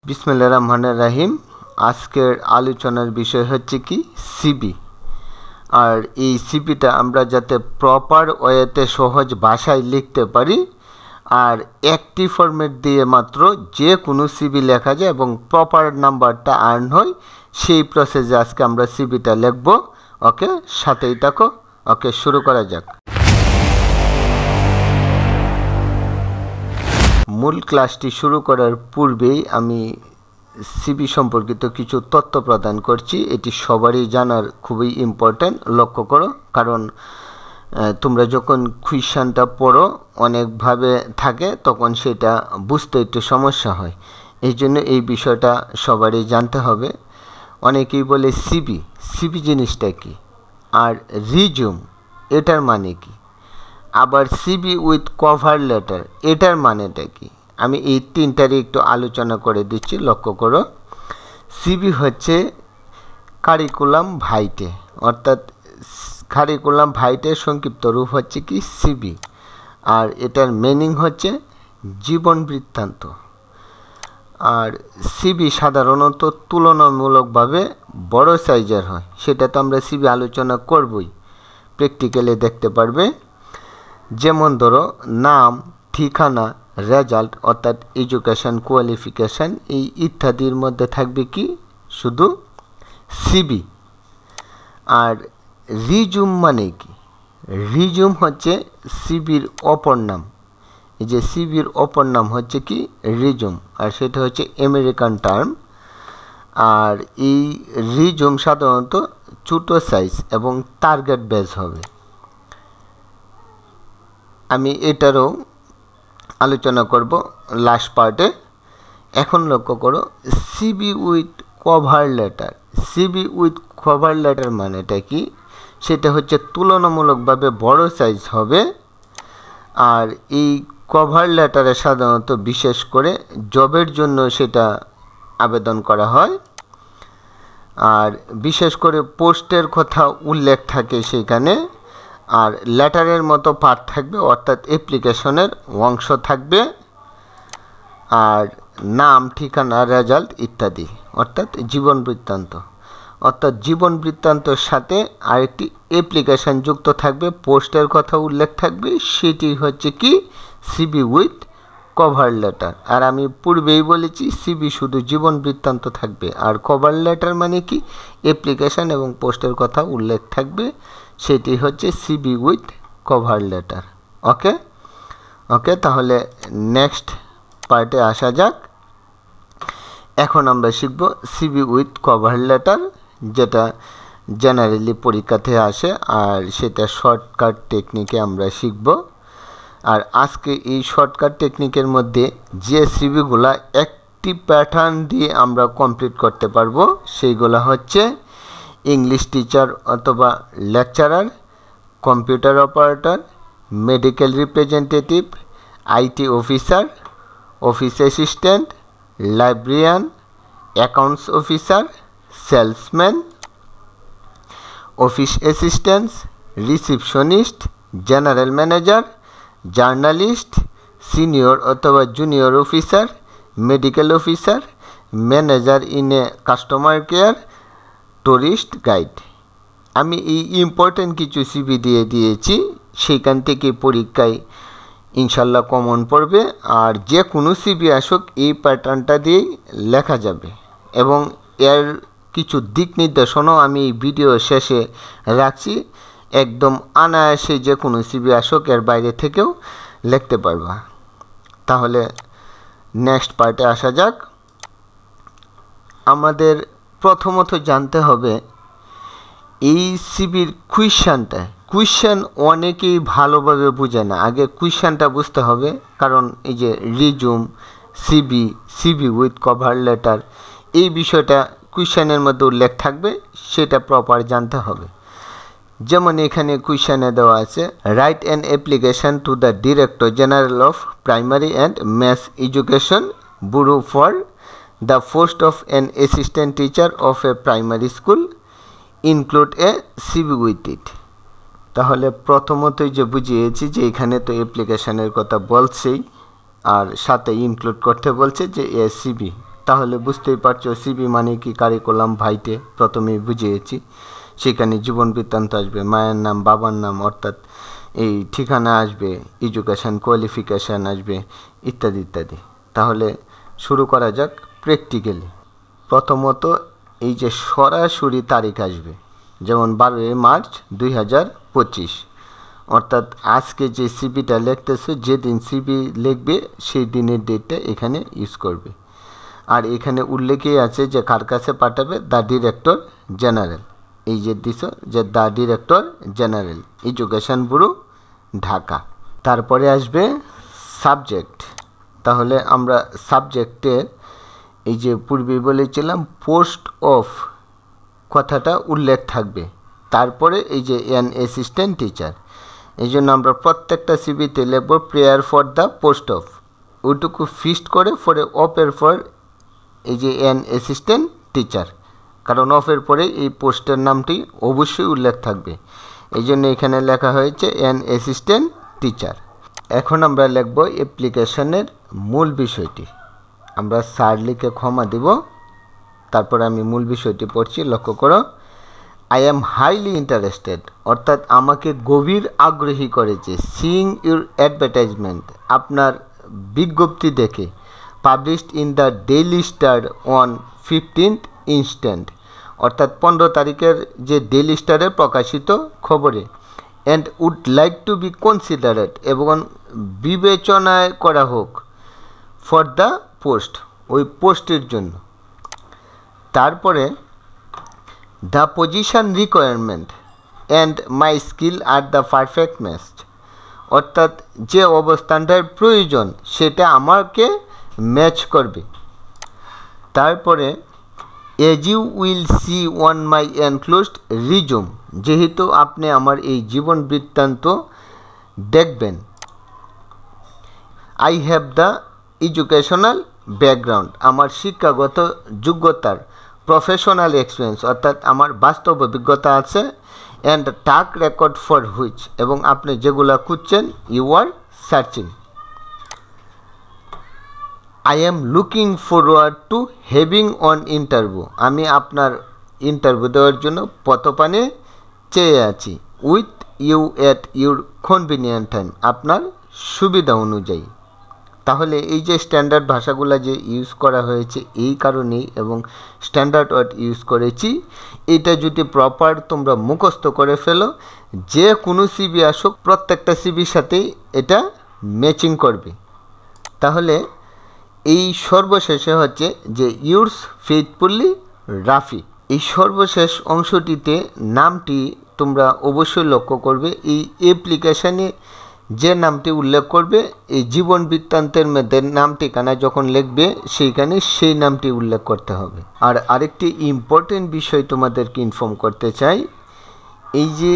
বিসমিল্লাহির রহমানির রহিম। আজকের আলোচনার বিষয় হচ্ছে কি সিবি। আর এই সিবিটা আমরা যাতে প্রপার ওয়েতে সহজ ভাষায় লিখতে পারি আর একটি ফরম্যাট দিয়ে মাত্র যে কোনো সিবি লেখা যায় এবং প্রপার নাম্বারটা আর্ন হয়, সেই প্রসেসে আজকে আমরা সিবিটা লিখব। ওকে, সাথেই থাকো। ওকে, শুরু করা যাক। মূল ক্লাসটি শুরু করার পূর্বেই আমি সিবি সম্পর্কিত কিছু তথ্য প্রদান করছি। এটি সবারই জানার খুবই ইম্পর্ট্যান্ট। লক্ষ্য করো, কারণ তোমরা যখন কুয়েশনটা পড়ো অনেকভাবে থাকে, তখন সেটা বুঝতে একটু সমস্যা হয়। এই জন্য এই বিষয়টা সবারই জানতে হবে। অনেকেই বলে সিবি, সিবি জিনিসটা কি, আর রিজিউম এটার মানে কি, আবার সিবি উইথ কভার লেটার এটার মানেটা কি। আমি এই তিনটারই একটু আলোচনা করে দিচ্ছি। লক্ষ্য করো, সিবি হচ্ছে কারিকুলাম ভাইটে, অর্থাৎ কারিকুলাম ভাইটের সংক্ষিপ্ত রূপ হচ্ছে কি সিবি। আর এটার মিনিং হচ্ছে জীবন বৃত্তান্ত। আর সিবি সাধারণত তুলনামূলকভাবে বড় সাইজের হয়, সেটা তো আমরা সিবি আলোচনা করবই, প্র্যাকটিক্যালি দেখতে পারবে। যেমন ধরো নাম, ঠিকানা, রেজাল্ট অর্থাৎ এডুকেশন কোয়ালিফিকেশান, এই ইত্যাদির মধ্যে থাকবে কি শুধু সিবি। আর রিজিউম মানে কি? রিজিউম হচ্ছে সিবির অপর নাম। এই যে সিবির অপর নাম হচ্ছে কি রিজিউম, আর সেটা হচ্ছে আমেরিকান টার্ম। আর এই রিজিউম সাধারণত ছোটো সাইজ এবং টার্গেট বেস হবে। আমি এটারও আলোচনা করব লাস্ট পার্টে। এখন লক্ষ্য করো, CB with cover letter. CB with cover letter মানেটা কি? সেটা হচ্ছে তুলনামূলকভাবে বড় সাইজ হবে। আর এই কভার লেটারে সাধারণত বিশেষ করে জবের জন্য সেটা আবেদন করা হয়। আর বিশেষ করে পোস্টের কথা উল্লেখ থাকে সেখানে। আর লেটারের মতো পার্ট থাকবে, অর্থাৎ অ্যাপ্লিকেশনের অংশ থাকবে। আর নাম, ঠিকানা, রেজাল্ট ইত্যাদি, অর্থাৎ জীবন বৃত্তান্ত। অর্থাৎ জীবন বৃত্তান্তর সাথে আরেকটি অ্যাপ্লিকেশান যুক্ত থাকবে, পোস্টের কথা উল্লেখ থাকবে, সেটি হচ্ছে কি সিবি উইথ কভার লেটার। আর আমি পূর্বেই বলেছি সিবি শুধু জীবন বৃত্তান্ত থাকবে, আর কভার লেটার মানে কি অ্যাপ্লিকেশান এবং পোস্টের কথা উল্লেখ থাকবে, সেটি হচ্ছে সিবি উইথ কভার লেটার। ওকে ওকে, তাহলে নেক্সট পার্টে আসা যাক। এখন আমরা শিখব সিবি উইথ কভার লেটার, যেটা জেনারেলি পরীক্ষাতে আসে, আর সেটা শর্টকাট টেকনিকে আমরা শিখব। আর আজকে এই শর্টকাট টেকনিকের মধ্যে যে সিবিগুলা একটি প্যাটার্ন দিয়ে আমরা কমপ্লিট করতে পারবো, সেইগুলো হচ্ছে ইংলিশ টিচার অথবা lecturer, computer operator, medical representative, IT officer, office assistant, librarian, accounts officer, salesman, office assistant, receptionist, general manager, journalist, senior অথবা junior officer, medical officer, manager in a customer care, tourist guide. আমি এই important কিছু CB দিয়ে দিয়েছি, সেইখান থেকে পরীক্ষায় ইনশাল্লাহ কমন পড়বে। আর যে কোনো সিবি আসুক এই প্যাটার্নটা দিয়েই লেখা যাবে, এবং এর কিছু দিক নির্দেশনাও আমি এই ভিডিও শেষে রাখছি। একদম অনায়াসে যে কোনো সিবি আসুক এর বাইরে থেকেও লিখতে পারবা। তাহলে নেক্সট পার্টে আসা যাক। আমাদের প্রথমত জানতে হবে এই সিবির কুয়েশনটা। কুয়েশন অনেকেই ভালোভাবে বুঝে না, আগে কুয়েশনটা বুঝতে হবে। কারণ এই যে resume, CV, CV with cover letter, এই বিষয়টা কুয়েশনের মধ্যে উল্লেখ থাকবে, সেটা প্রপার জানতে হবে। যেমন এখানে কুয়েশনে দেওয়া আছে, write an application to the director general of primary and math education bureau for the post of an assistant teacher of a primary school, include A CB with it. তাহলে প্রথমতই যে বুঝিয়েছি যে এখানে তো অ্যাপ্লিকেশানের কথা বলছেই, আর সাথে ইনক্লুড করতে বলছে যে এ সিবি। তাহলে বুঝতেই পারছো সিবি মানে কি কারিকুলাম ভাইটে প্রথমেই বুঝিয়েছি। সেখানে জীবন বৃত্তান্ত আসবে, মায়ের নাম, বাবার নাম, অর্থাৎ এই ঠিকানা আসবে, এডুকেশান কোয়ালিফিকেশান আসবে, ইত্যাদি ইত্যাদি। তাহলে শুরু করা যাক প্র্যাকটিক্যালি। প্রথমত এই যে সরাসরি তারিখ আসবে, যেমন 12 মার্চ 2025, অর্থাৎ আজকে যে সিবিটা লিখতেছে, যেদিন সিবি লিখবে সেই দিনের ডেটটা এখানে ইউজ করবে। আর এখানে উল্লেখই আছে যে কার কাছে পাঠাবে, দ্য ডিরেক্টর জেনারেল। এই যে দিছ যে the director general, education bureau, Dhaka. তারপরে আসবে সাবজেক্ট। তাহলে আমরা সাবজেক্টের এই যে পূর্বে বলেছিলাম পোস্ট অফ কথাটা উল্লেখ থাকবে। তারপরে এই যে অ্যান অ্যাসিস্ট্যান্ট টিচার, এই জন্য আমরা প্রত্যেকটা সিবিতে লিখব prayer for the post of, ওইটুকু ফিক্সড করে পরে অফের পর এই যে অ্যান অ্যাসিস্ট্যান্ট টিচার, কারণ অফের পরে এই পোস্টের নামটি অবশ্যই উল্লেখ থাকবে। এই জন্য এখানে লেখা হয়েছে অ্যান অ্যাসিস্ট্যান্ট টিচার। এখন আমরা লিখব অ্যাপ্লিকেশনের মূল বিষয়টি। আমরা স্যার লিখে ক্ষমা দিব, তারপর আমি মূল বিষয়টি পড়ছি, লক্ষ্য করো। আই এম হাইলি ইন্টারেস্টেড, অর্থাৎ আমাকে গভীর আগ্রহী করেছে, সিইং ইউর অ্যাডভার্টাইজমেন্ট, আপনার বিজ্ঞপ্তি দেখে, published in the Daily Star on 15th instant, অর্থাৎ 15 তারিখের যে ডেইলি স্টারে প্রকাশিত খবরে, and would like to be considered, এবং বিবেচনায় করা হোক, ফর দ্য পোস্ট, ওই পোস্টের জন্য। তারপরে the position requirement and my skill আর দ্য পারফেক্ট ম্যাচ, অর্থাৎ যে অবস্থানটার প্রয়োজন সেটা আমাকে ম্যাচ করবে। তারপরে as you will see on my enclosed resume, যেহেতু আপনি আমার এই জীবন বৃত্তান্ত দেখবেন। I have the educational background, আমার শিক্ষাগত যোগ্যতার, প্রফেশনাল এক্সপিরিয়েন্স, অর্থাৎ আমার বাস্তব অভিজ্ঞতা আছে, and track record for which, এবং আপনি যেগুলো খুঁজছেন, you are searching. I am looking forward to having on interview, আমি আপনার ইন্টারভিউ দেওয়ার জন্য পথপানে চেয়ে আছি, with you at your convenient time, আপনার সুবিধা অনুযায়ী। তাহলে এই যে স্ট্যান্ডার্ড ভাষাগুলো যে ইউজ করা হয়েছে এই কারণেই, এবং স্ট্যান্ডার্ড ওয়ার্ড ইউজ করেছি, এটা যদি প্রপার তোমরা মুখস্থ করে ফেলো, যে কোনো সিবি আসুক প্রত্যেকটা সিবির সাথেই এটা ম্যাচিং করবে। তাহলে এই সর্বশেষে হচ্ছে যে ইউর্স ফেইথফুলি রাফি, এই সর্বশেষ অংশটিতে নামটি তোমরা অবশ্যই লক্ষ্য করবে। এই অ্যাপ্লিকেশানে যে নামটি উল্লেখ করবে, এই জীবন বৃত্তান্তের মধ্যে নাম ঠিকানা যখন লিখবে সেইখানে সেই নামটি উল্লেখ করতে হবে। আর আরেকটি ইম্পর্টেন্ট বিষয় তোমাদেরকে ইনফর্ম করতে চাই, এই যে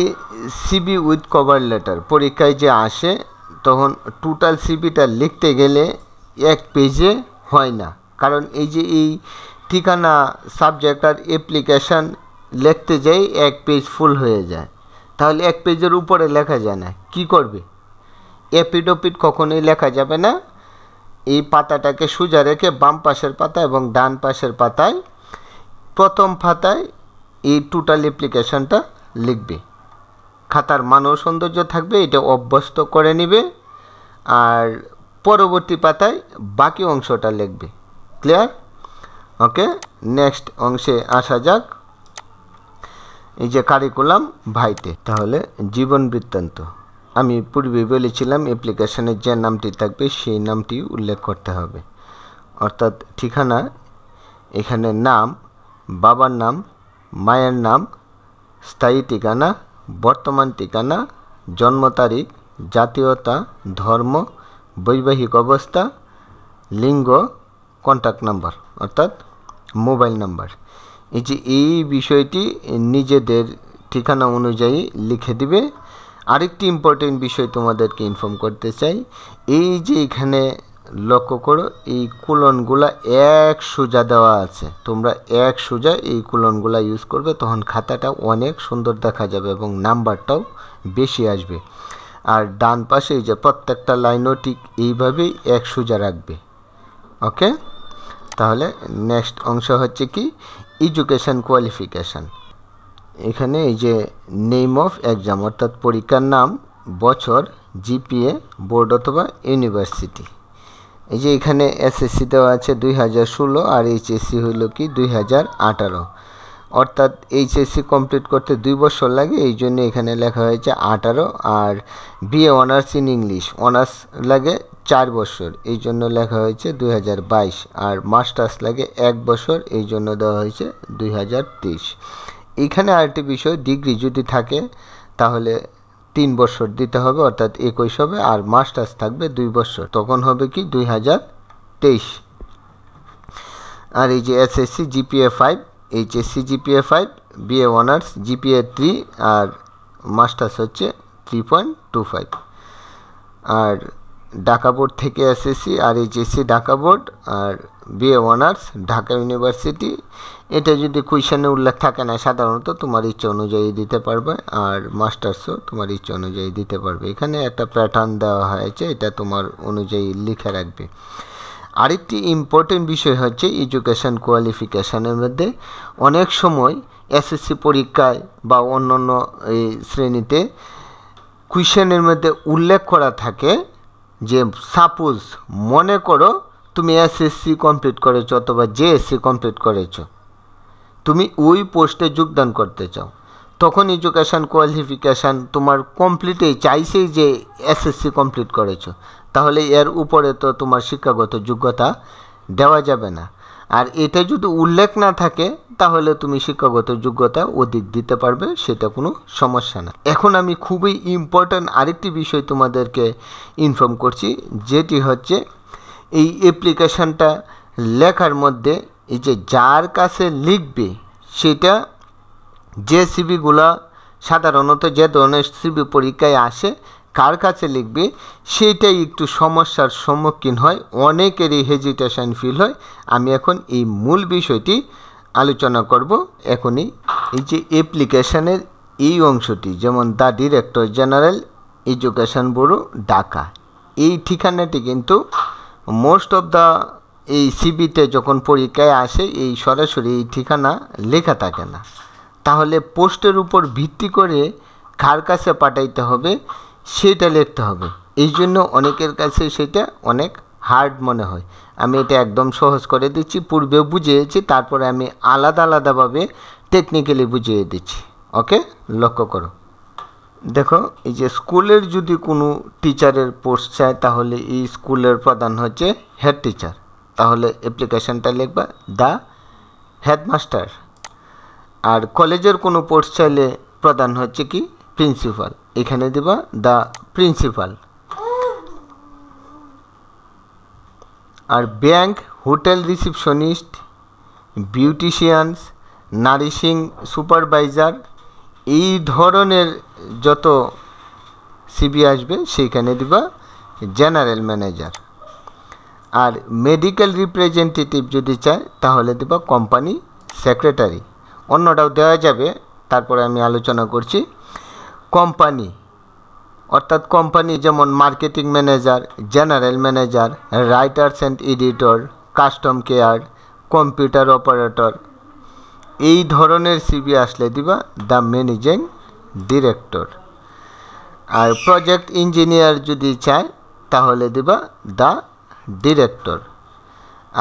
সিবি উইথ কভার লেটার পরীক্ষায় যে আসে, তখন টোটাল সিবিটা লিখতে গেলে এক পেজে হয় না, কারণ এই যে এই ঠিকানা, সাবজেক্ট আর অ্যাপ্লিকেশান লিখতে যাই এক পেজ ফুল হয়ে যায়, তাহলে এক পেজের উপরে লেখা যায় না। কি করবে? এপিডোপিড কখনোই লেখা যাবে না। এই পাতাটাকে সোজা রেখে বাম পাশের পাতা এবং ডান পাশের পাতায়, প্রথম পাতায় এই টোটাল অ্যাপ্লিকেশানটা লিখবে। খাতার মান ও সৌন্দর্য থাকবে, এটা অভ্যস্ত করে নিবে, আর পরবর্তী পাতায় বাকি অংশটা লিখবে। ক্লিয়ার? ওকে, নেক্সট অংশে আসা যাক। এই যে কারিকুলাম ভাইতে, তাহলে জীবন বৃত্তান্ত আমি পূর্বে বলেছিলাম অ্যাপ্লিকেশনের যে নামটি থাকবে সেই নামটি উল্লেখ করতে হবে, অর্থাৎ ঠিকানা, এখানে নাম, বাবার নাম, মায়ের নাম, স্থায়ী ঠিকানা, বর্তমান ঠিকানা, জন্ম তারিখ, জাতীয়তা, ধর্ম, বৈবাহিক অবস্থা, লিঙ্গ, কন্ট্যাক্ট নাম্বার অর্থাৎ মোবাইল নাম্বার। এই যে এই বিষয়টি নিজেদের ঠিকানা অনুযায়ী লিখে দিবে। আরেকটি ইম্পর্টেন্ট বিষয় তোমাদেরকে ইনফর্ম করতে চাই, এই যে এখানে লক্ষ্য করো, এই কোলনগুলা এক সোজা দেওয়া আছে, তোমরা এক সোজা এই কোলনগুলা ইউজ করবে, তখন খাতাটা অনেক সুন্দর দেখা যাবে এবং নাম্বারটাও বেশি আসবে। আর ডান পাশে এই যে প্রত্যেকটা লাইনও ঠিক এইভাবেই এক সোজা রাখবে। ওকে, তাহলে নেক্সট অংশ হচ্ছে কি এডুকেশন কোয়ালিফিকেশান। এখানে এই যে নেম অফ এক্সাম অর্থাৎ পরীক্ষার নাম, বছর, জিপিএ, বোর্ড অথবা ইউনিভার্সিটি। এই যে এখানে এসএসসি দেওয়া আছে 2016 আর এইচএসসি হইল কি 2018, অর্থাৎ এইচএসসি কমপ্লিট করতে 2 বছর লাগে, এই জন্য এখানে লেখা হয়েছে 18। আর BA honours in English honours লাগে 4 বছর, এই জন্য লেখা হয়েছে 2022। আর মাস্টার্স লাগে 1 বছর, এই জন্য দেওয়া হয়েছে 2023। এইখানে আরেকটি বিষয়, ডিগ্রি যদি থাকে তাহলে 3 বছর দিতে হবে অর্থাৎ 21 হবে, আর মাস্টার্স থাকবে 2 বছর, তখন হবে কি 2023। আর এই যে SSC GPA 5, HSC GPA 5, BA honours GPA 3 আর মাস্টার্স হচ্ছে 3.25। আর ঢাকা বোর্ড থেকে এসএসসি আর এইচএসসি ঢাকা বোর্ড, আর বিএ অনার্স ঢাকা ইউনিভার্সিটি। এটা যদি কুয়েশনে উল্লেখ থাকে না, সাধারণত তোমার ইচ্ছা অনুযায়ী দিতে পারবে, আর মাস্টার্সও তোমার ইচ্ছা অনুযায়ী দিতে পারবে। এখানে একটা প্যাটার্ন দেওয়া হয়েছে, এটা তোমার অনুযায়ী লিখে রাখবে। আরেকটি ইম্পর্টেন্ট বিষয় হচ্ছে এডুকেশন কোয়ালিফিকেশানের মধ্যে অনেক সময় এসএসসি পরীক্ষায় বা অন্যান্য এই শ্রেণীতে কুয়েশনের মধ্যে উল্লেখ করা থাকে যে সাপোজ মনে করো তুমি এসএসসি কমপ্লিট করেছো অথবা জেএসসি কমপ্লিট করেছো, তুমি ওই পোস্টে যোগদান করতে চাও, তখন এডুকেশন কোয়ালিফিকেশান তোমার কমপ্লিটেই চাইছেই যে এসএসসি কমপ্লিট করেছো, তাহলে এর উপরে তো তোমার শিক্ষাগত যোগ্যতা দেওয়া যাবে না। আর এটা যদি উল্লেখ না থাকে তাহলে তুমি শিক্ষাগত যোগ্যতা অধিক দিতে পারবে, সেটা কোনো সমস্যা না। এখন আমি খুবই ইম্পর্ট্যান্ট আরেকটি বিষয় তোমাদেরকে ইনফর্ম করছি, যেটি হচ্ছে এই অ্যাপ্লিকেশানটা লেখার মধ্যে এই যে যার কাছে লিখবে সেটা, যে সিবিগুলো সাধারণত যে ধরনের সিবি পরীক্ষায় আসে কার কাছে লিখবে সেটাই একটু সমস্যার সম্মুখীন হয়, অনেকেরই হেজিটেশন ফিল হয়। আমি এখন এই মূল বিষয়টি আলোচনা করব এখনই। এই যে অ্যাপ্লিকেশানের এই অংশটি, যেমন the director general education bureau Dhaka, এই ঠিকানাটি কিন্তু মোস্ট অফ দ্য এই সিবিতে যখন পরীক্ষায় আসে এই সরাসরি এই ঠিকানা লেখা থাকে না, তাহলে পোস্টের উপর ভিত্তি করে কার কাছে পাঠাইতে হবে সেটা লিখতে হবে। এই জন্য অনেকের কাছে সেটা অনেক হার্ড মনে হয়। আমি এটা একদম সহজ করে দিচ্ছি, পূর্বেও বুঝিয়েছি, তারপরে আমি আলাদা আলাদাভাবে টেকনিক্যালি বুঝিয়ে দিচ্ছি। ওকে, লক্ষ্য করো। দেখো, এই যে স্কুলের যদি কোনো টিচারের পোস্ট চায় তাহলে এই স্কুলের প্রধান হচ্ছে হেড টিচার, তাহলে অ্যাপ্লিকেশানটা লিখবা দ্য হেডমাস্টার। আর কলেজের কোনো পোস্ট চাইলে প্রধান হচ্ছে কি প্রিন্সিপাল, এখানে দিবা দ্য প্রিন্সিপাল। আর bank, hotel receptionist, beauticians, nursing supervisor, এই ধরনের যত সিবি আসবে সেইখানে দিবা জেনারেল ম্যানেজার। আর মেডিকেল রিপ্রেজেন্টেটিভ যদি চায় তাহলে দিবা কোম্পানি সেক্রেটারি, অন্যটাও দেওয়া যাবে, তারপরে আমি আলোচনা করছি। কোম্পানি অর্থাৎ কোম্পানি যেমন marketing manager, general manager, writers and editor, custom care, computer operator, এই ধরনের সিবি আসলে দিবা দ্য ম্যানেজিং ডিরেক্টর। আর প্রজেক্ট ইঞ্জিনিয়ার যদি চায় তাহলে দিবা দ্য ডিরেক্টর।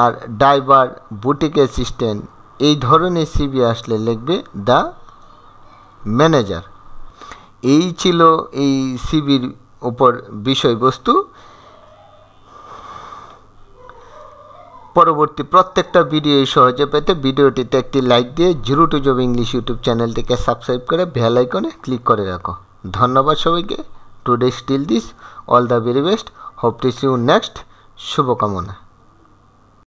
আর ড্রাইভার, বুটিক অ্যাসিস্ট্যান্ট, এই ধরনের সিবি আসলে লিখবে দ্য ম্যানেজার। এই ছিল এই সিবির উপর বিষয়বস্তু। পরবর্তী প্রত্যেকটা ভিডিও সহজে পেতে ভিডিওটিতে একটি লাইক দিয়ে Zero to Job English YouTube চ্যানেলটিকে সাবস্ক্রাইব করে বেল আইকনে ক্লিক করে রাখো। ধন্যবাদ সবাইকে। Today still this, all the very best, hope to see you next. শুভকামনা।